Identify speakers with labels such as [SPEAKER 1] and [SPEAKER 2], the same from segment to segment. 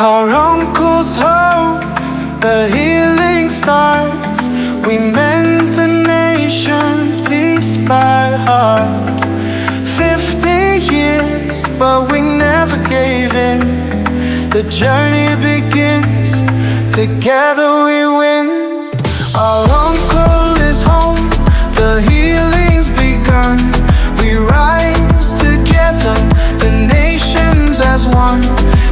[SPEAKER 1] Our uncle's home, the healing starts. We mend the nation's peace by heart. 50 years, but we never gave in. The journey begins, together we win. Our uncle is home, the healing's begun. We rise together, the nations as one.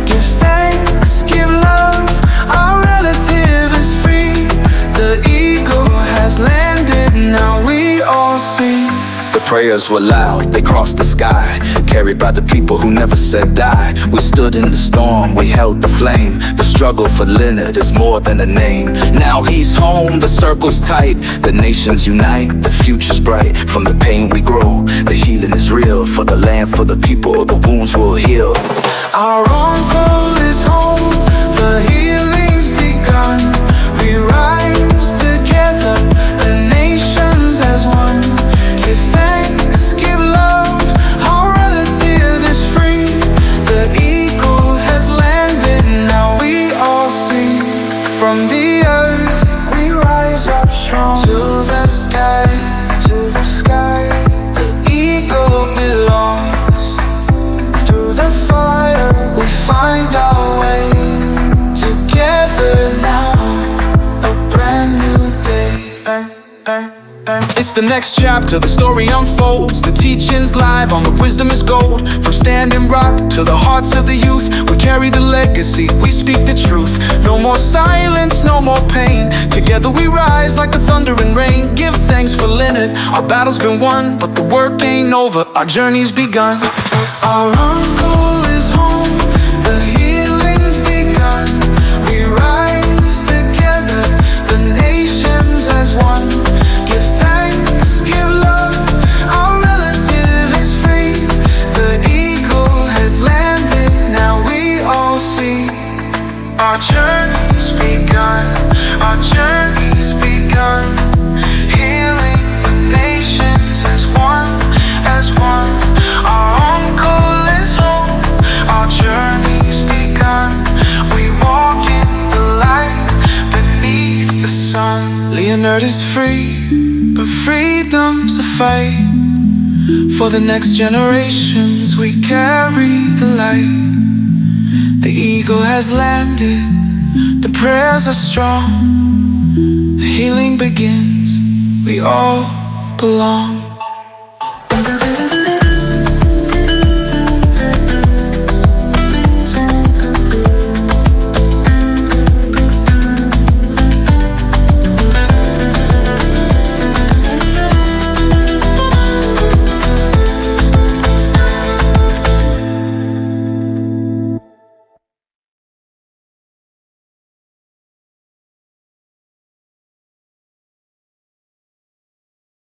[SPEAKER 1] Give thanks, give love, our relative is free. The eagle has landed, now we all see.
[SPEAKER 2] The prayers were loud, they crossed the sky, carried by the people who never said die. We stood in the storm, we held the flame. The struggle for Leonard is more than a name. Now he's home, the circle's tight. The nations unite, the future's bright. From the pain we grow, the healing is real. For the land, for the people, the wounds will heal.
[SPEAKER 1] Our uncle is home, the healing's begun. We rise together, the nations as one. Give thanks, give love, our relative is free. The eagle has landed, now we all see. From the earth we rise up strong, to the sky, to the sky. The eagle belongs. Through the fire we find our way. Together now, a brand new day.
[SPEAKER 3] It's the next chapter, the story unfolds. The teaching's live, on the wisdom is gold. From Standing Rock to the hearts of the youth, we carry the legacy, we speak the truth. No more silence, no more pain. Together we rise like the thunder and rain. Give thanks for Leonard, our battle's been won, but the work ain't over, our journey's begun.
[SPEAKER 1] Our uncle is home, the healing's begun. We rise together, the nations as one. Give thanks, give love, our relative is free. The eagle has landed, now we all see. Our journey's begun, our journey's begun. Healing the nations as one, as one. Our uncle is home, our journey's begun. We walk in the light beneath the sun. Leonard is free, but freedom's a fight. For the next generations we carry the light. The eagle has landed, the prayers are strong. The healing begins, we all belong.